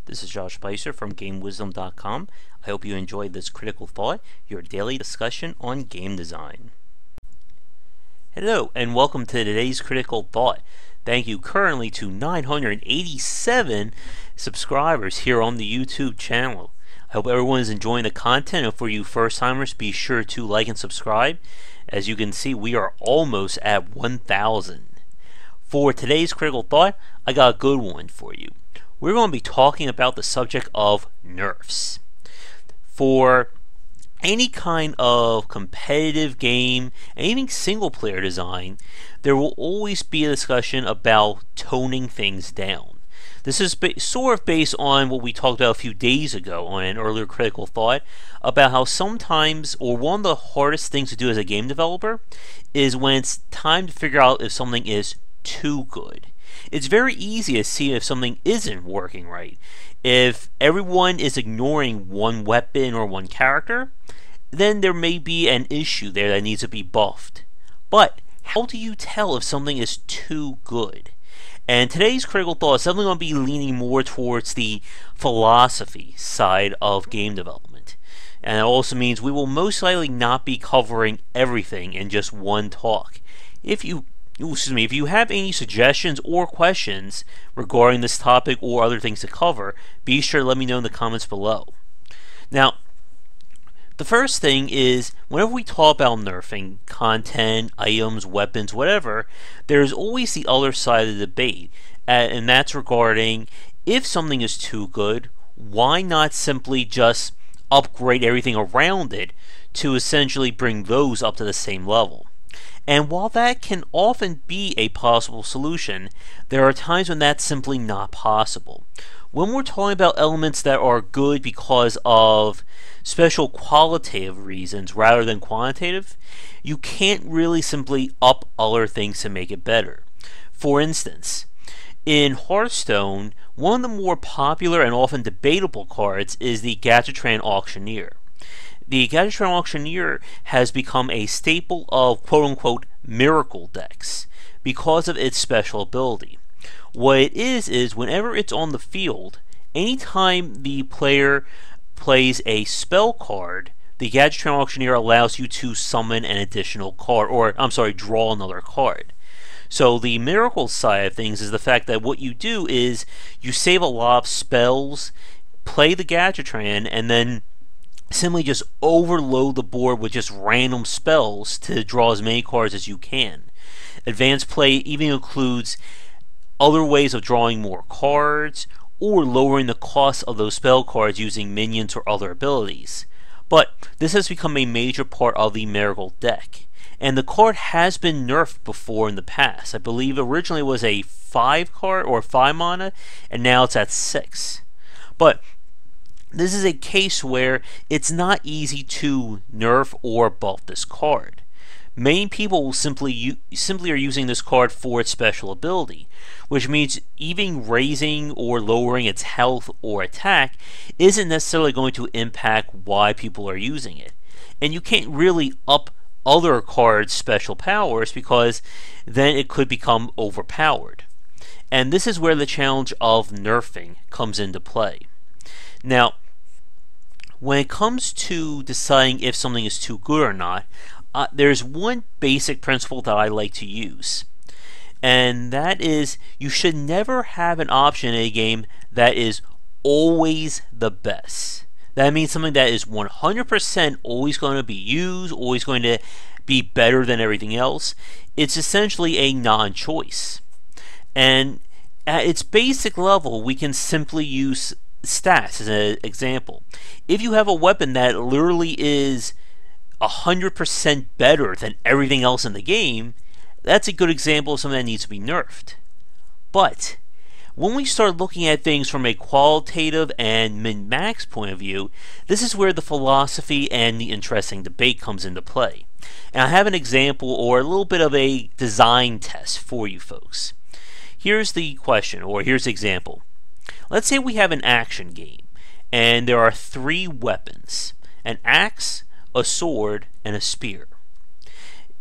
This is Josh Bycer from GameWisdom.com. I hope you enjoyed this Critical Thought, your daily discussion on game design. Hello, and welcome to today's Critical Thought. Thank you currently to 987 subscribers here on the YouTube channel. I hope everyone is enjoying the content, and for you first-timers, be sure to like and subscribe. As you can see, we are almost at 1,000. For today's Critical Thought, I got a good one for you. We're going to be talking about the subject of nerfs. For any kind of competitive game, and even single-player design, there will always be a discussion about toning things down. This is sort of based on what we talked about a few days ago on an earlier Critical Thought about how sometimes, or one of the hardest things to do as a game developer, is when it's time to figure out if something is too good. It's very easy to see if something isn't working right. If everyone is ignoring one weapon or one character, then there may be an issue there that needs to be buffed. But how do you tell if something is too good? And today's Critical Thought is definitely going to be leaning more towards the philosophy side of game development. And it also means we will most likely not be covering everything in just one talk. If you have any suggestions or questions regarding this topic or other things to cover, be sure to let me know in the comments below. Now, the first thing is, whenever we talk about nerfing, content, items, weapons, whatever, there's always the other side of the debate, and that's regarding if something is too good, why not simply just upgrade everything around it to essentially bring those up to the same level? And while that can often be a possible solution, there are times when that's simply not possible. When we're talking about elements that are good because of special qualitative reasons rather than quantitative, you can't really simply up other things to make it better. For instance, in Hearthstone, one of the more popular and often debatable cards is the Gadgetran Auctioneer. The Gadgetran Auctioneer has become a staple of quote-unquote miracle decks because of its special ability. What it is whenever it's on the field, anytime the player plays a spell card, the Gadgetran Auctioneer allows you to summon an additional card, or draw another card. So the miracle side of things is the fact that what you do is you save a lot of spells, play the Gadgetran, and then simply just overload the board with just random spells to draw as many cards as you can. Advanced play even includes other ways of drawing more cards or lowering the cost of those spell cards using minions or other abilities. But this has become a major part of the Miracle deck. And the card has been nerfed before in the past. I believe originally it was a 5 card or 5 mana, and now it's at 6. But this is a case where it's not easy to nerf or buff this card. Many people will simply are using this card for its special ability, which means even raising or lowering its health or attack isn't necessarily going to impact why people are using it. And you can't really up other cards' special powers because then it could become overpowered. And this is where the challenge of nerfing comes into play. Now, when it comes to deciding if something is too good or not, there's one basic principle that I like to use, and that is you should never have an option in a game that is always the best. That means something that is 100% always going to be used, always going to be better than everything else. It's essentially a non-choice. And at its basic level, we can simply use stats as an example. If you have a weapon that literally is 100% better than everything else in the game, that's a good example of something that needs to be nerfed. But when we start looking at things from a qualitative and min-max point of view, this is where the philosophy and the interesting debate comes into play. And I have an example or a little bit of a design test for you folks. Here's the question, or here's the example. Let's say we have an action game, and there are 3 weapons: an axe, a sword, and a spear.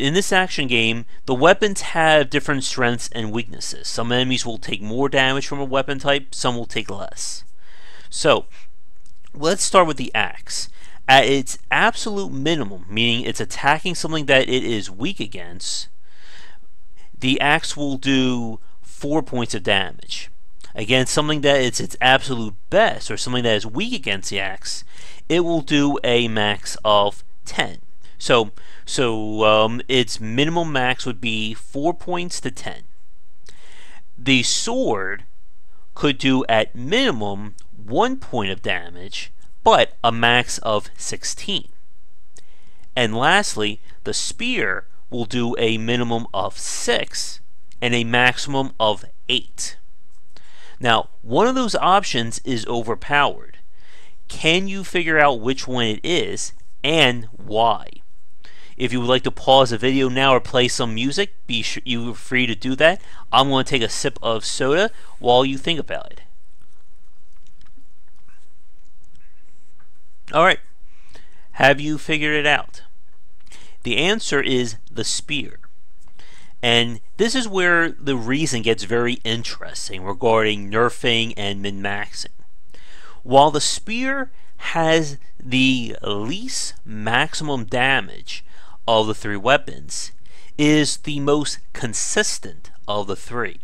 In this action game, the weapons have different strengths and weaknesses. Some enemies will take more damage from a weapon type, some will take less. So let's start with the axe. At its absolute minimum, meaning it's attacking something that it is weak against, the axe will do 4 points of damage. Again, something that it's its absolute best, or something that is weak against the axe, it will do a max of 10. So its minimum max would be 4 points to 10. The sword could do at minimum 1 point of damage, but a max of 16. And lastly, the spear will do a minimum of 6 and a maximum of 8. Now, one of those options is overpowered. Can you figure out which one it is and why? If you would like to pause the video now or play some music, you're free to do that. I'm going to take a sip of soda while you think about it. Alright, have you figured it out? The answer is the spear. And this is where the reason gets very interesting regarding nerfing and min-maxing. While the spear has the least maximum damage of the 3 weapons, it is the most consistent of the 3.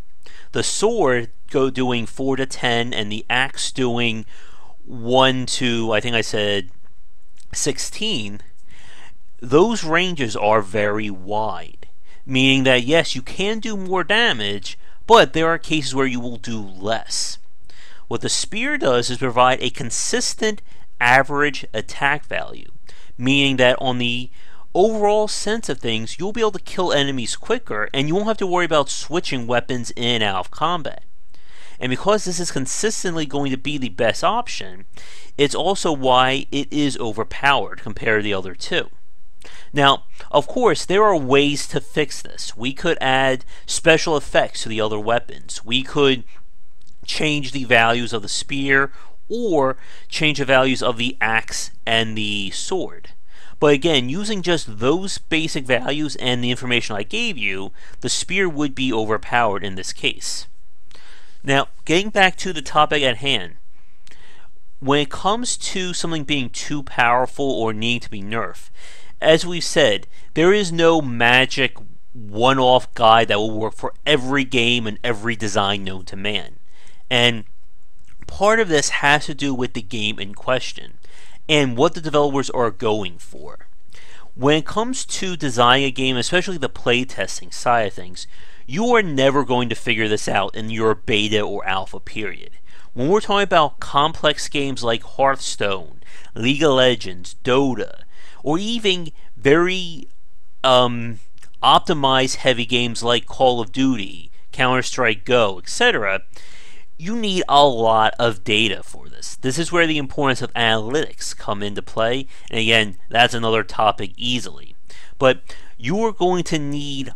The sword doing 4 to 10 and the axe doing 1 to, I think I said 16, those ranges are very wide. Meaning that yes, you can do more damage, but there are cases where you will do less. What the spear does is provide a consistent average attack value, meaning that on the overall sense of things, you'll be able to kill enemies quicker and you won't have to worry about switching weapons in and out of combat. And because this is consistently going to be the best option, it's also why it is overpowered compared to the other two. Now, of course, there are ways to fix this. We could add special effects to the other weapons. We could change the values of the spear or change the values of the axe and the sword. But again, using just those basic values and the information I gave you, the spear would be overpowered in this case. Now, getting back to the topic at hand, when it comes to something being too powerful or needing to be nerfed, as we've said, there is no magic one-off guide that will work for every game and every design known to man. And part of this has to do with the game in question and what the developers are going for. When it comes to designing a game, especially the playtesting side of things, you are never going to figure this out in your beta or alpha period. When we're talking about complex games like Hearthstone, League of Legends, Dota, or even very optimized heavy games like Call of Duty, Counter-Strike Go, etc., you need a lot of data for this. This is where the importance of analytics come into play, and again, that's another topic easily. But you are going to need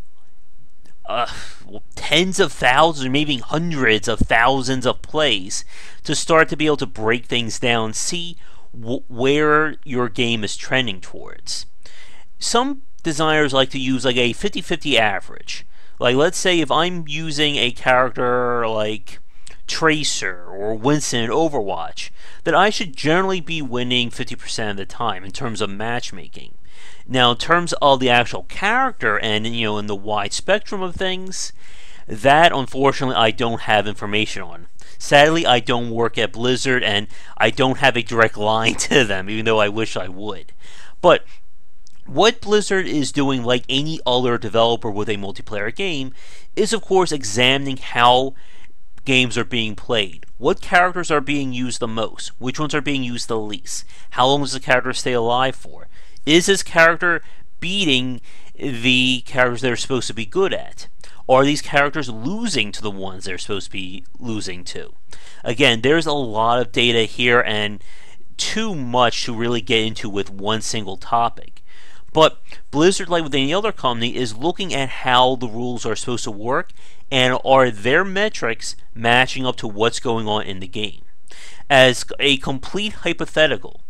tens of thousands or maybe hundreds of thousands of plays to start to be able to break things down, see where your game is trending towards. Some designers like to use like a 50-50 average. Like, let's say if I'm using a character like Tracer or Winston in Overwatch, that I should generally be winning 50% of the time in terms of matchmaking. Now, in terms of the actual character and in the wide spectrum of things, that unfortunately I don't have information on. Sadly, I don't work at Blizzard and I don't have a direct line to them, even though I wish I would. But what Blizzard is doing, like any other developer with a multiplayer game, is of course examining how games are being played. What characters are being used the most? Which ones are being used the least? How long does the character stay alive for? Is this character beating the characters they're supposed to be good at? Are these characters losing to the ones they're supposed to be losing to? Again, there's a lot of data here and too much to really get into with one single topic. But Blizzard, like with any other company, is looking at how the rules are supposed to work and are their metrics matching up to what's going on in the game. As a complete hypothetical,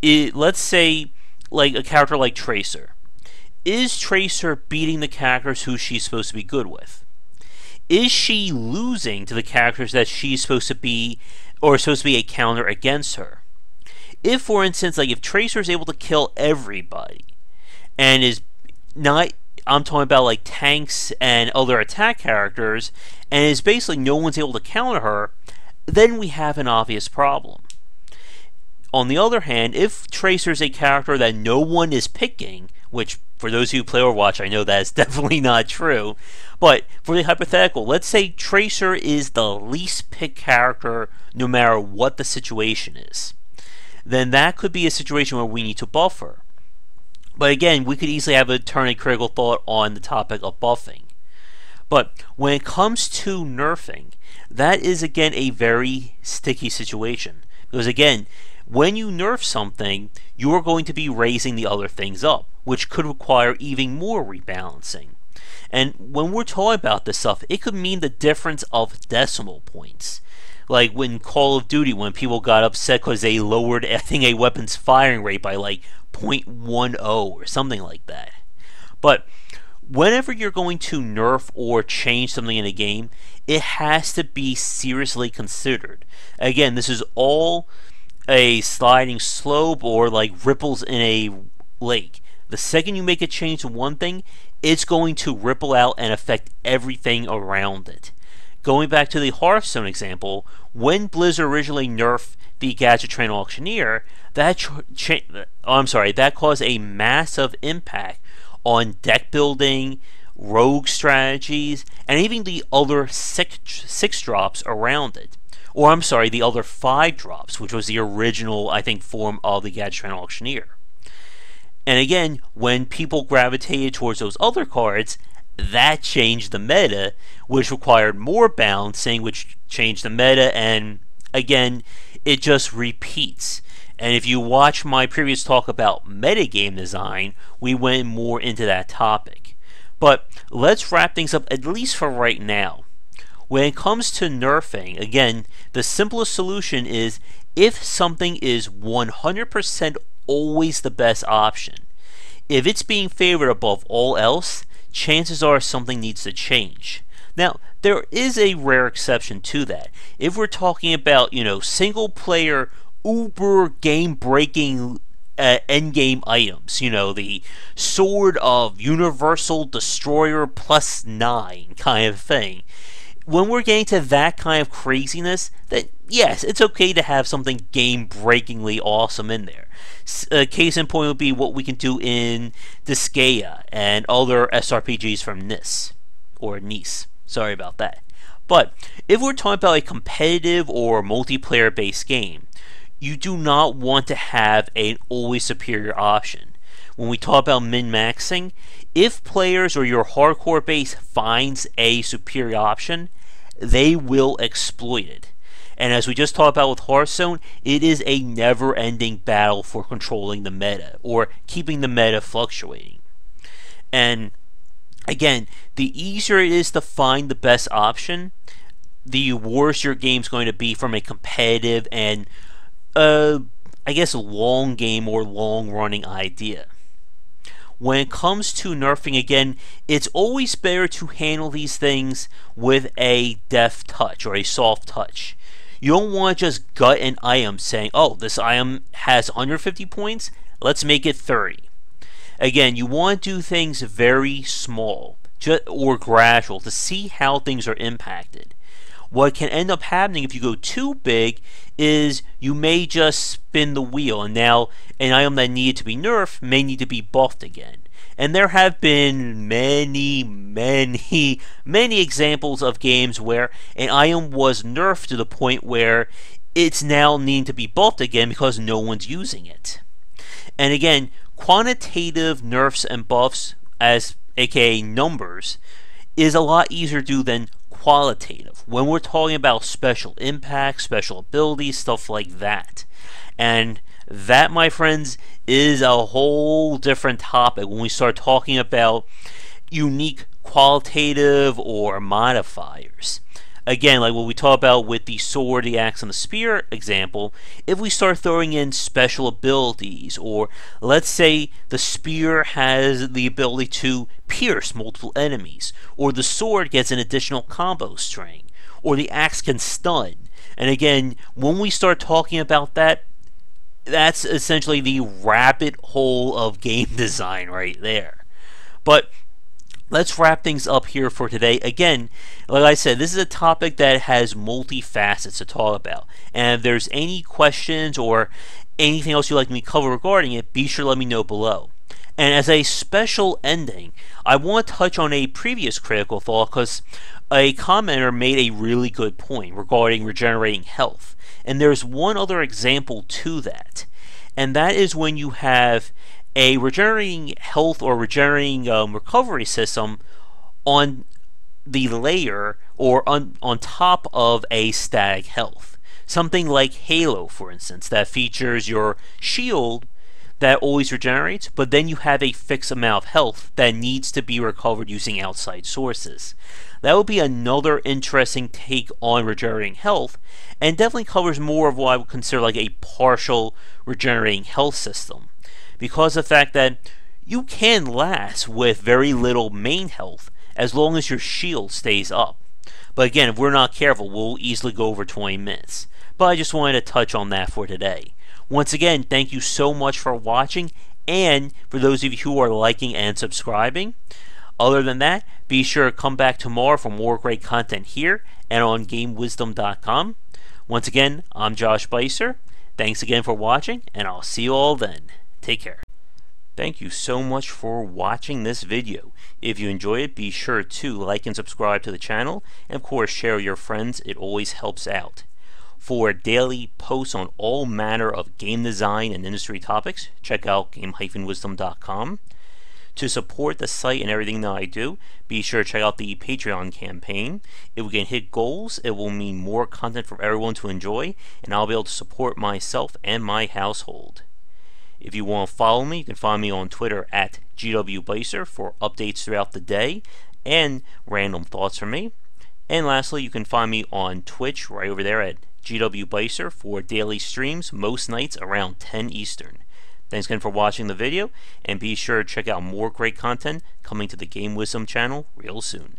let's say like a character like Tracer. Is Tracer beating the characters who she's supposed to be good with? Is she losing to the characters that she's supposed to be or supposed to be a counter against her. If, for instance, like if Tracer is able to kill everybody and is not, I'm talking about like tanks and other attack characters, and is basically no one's able to counter her, then we have an obvious problem. On the other hand, if Tracer is a character that no one is picking, which for those who play Overwatch, I know that is definitely not true, but for the hypothetical, let's say Tracer is the least picked character no matter what the situation is, then that could be a situation where we need to buff her. But again, we could easily have a turn a critical thought on the topic of buffing. But when it comes to nerfing, that is again a very sticky situation. Because again, when you nerf something, you are going to be raising the other things up, which could require even more rebalancing. And when we're talking about this stuff, it could mean the difference of decimal points. Like when Call of Duty, when people got upset because they lowered, I think, a weapon's firing rate by like 0.10 or something like that. But whenever you're going to nerf or change something in a game, it has to be seriously considered. Again, this is all a sliding slope or like ripples in a lake. The second you make a change to one thing, it's going to ripple out and affect everything around it. Going back to the Hearthstone example, when Blizzard originally nerfed the Gadget Train Auctioneer, that caused a massive impact on deck building, rogue strategies, and even the other six drops around it. Or I'm sorry, the other 5 drops, which was the original, I think, form of the Gadget Train Auctioneer. And again, when people gravitated towards those other cards, that changed the meta, which required more balancing, which changed the meta, and again, it just repeats. And if you watch my previous talk about metagame design, we went more into that topic. But let's wrap things up, at least for right now. When it comes to nerfing, again, the simplest solution is if something is 100% always the best option. If it's being favored above all else, chances are something needs to change. Now, there is a rare exception to that. If we're talking about, single player, uber game-breaking endgame items, the Sword of Universal Destroyer +9 kind of thing. When we're getting to that kind of craziness, then yes, it's okay to have something game-breakingly awesome in there. A case in point would be what we can do in Disgaea and other SRPGs from NIS, or NIS. Sorry about that. But if we're talking about a competitive or multiplayer-based game, you do not want to have an always superior option. When we talk about min-maxing, if players or your hardcore base finds a superior option, they will exploit it. And as we just talked about with Hearthstone, it is a never-ending battle for controlling the meta, or keeping the meta fluctuating. And again, the easier it is to find the best option, the worse your game's going to be from a competitive and, I guess, long game or long-running idea. When it comes to nerfing, again, it's always better to handle these things with a deft touch or a soft touch. You don't want to just gut an item saying, oh, this item has 150 points, let's make it 30. Again, you want to do things very small or gradual to see how things are impacted. What can end up happening if you go too big is you may just spin the wheel, and now an item that needed to be nerfed may need to be buffed again. And there have been many examples of games where an item was nerfed to the point where it's now needing to be buffed again because no one's using it. And again, quantitative nerfs and buffs, as aka numbers, is a lot easier to do than qualitative, when we're talking about special impacts, special abilities, stuff like that. And that, my friends, is a whole different topic when we start talking about unique qualitative or modifiers. Again, like what we talk about with the sword, the axe, and the spear example, if we start throwing in special abilities, or let's say the spear has the ability to pierce multiple enemies, or the sword gets an additional combo string, or the axe can stun, And again, when we start talking about that, that's essentially the rabbit hole of game design right there. But let's wrap things up here for today. Again, like I said, this is a topic that has multi-facets to talk about. And if there's any questions or anything else you'd like me to cover regarding it, be sure to let me know below. And as a special ending, I want to touch on a previous critical thought because a commenter made a really good point regarding regenerating health. And there's one other example to that. And that is when you have a regenerating health or regenerating recovery system on the layer or on top of a static health. Something like Halo, for instance, that features your shield that always regenerates, but then you have a fixed amount of health that needs to be recovered using outside sources. That would be another interesting take on regenerating health, and definitely covers more of what I would consider like a partial regenerating health system, because of the fact that you can last with very little main health as long as your shield stays up. But again, if we're not careful, we'll easily go over 20 minutes. But I just wanted to touch on that for today. Once again, thank you so much for watching, and for those of you who are liking and subscribing. Other than that, be sure to come back tomorrow for more great content here and on GameWisdom.com. Once again, I'm Josh Bycer. Thanks again for watching, and I'll see you all then. Take care. Thank you so much for watching this video. If you enjoyed it, be sure to like and subscribe to the channel, and of course share with your friends. It always helps out. For daily posts on all manner of game design and industry topics, check out game-wisdom.com. To support the site and everything that I do, be sure to check out the Patreon campaign. If we can hit goals, it will mean more content for everyone to enjoy, and I'll be able to support myself and my household. If you want to follow me, you can find me on Twitter at GWBycer for updates throughout the day and random thoughts from me. And lastly, you can find me on Twitch right over there at GWBycer for daily streams most nights around 10 Eastern. Thanks again for watching the video, and be sure to check out more great content coming to the Game Wisdom channel real soon.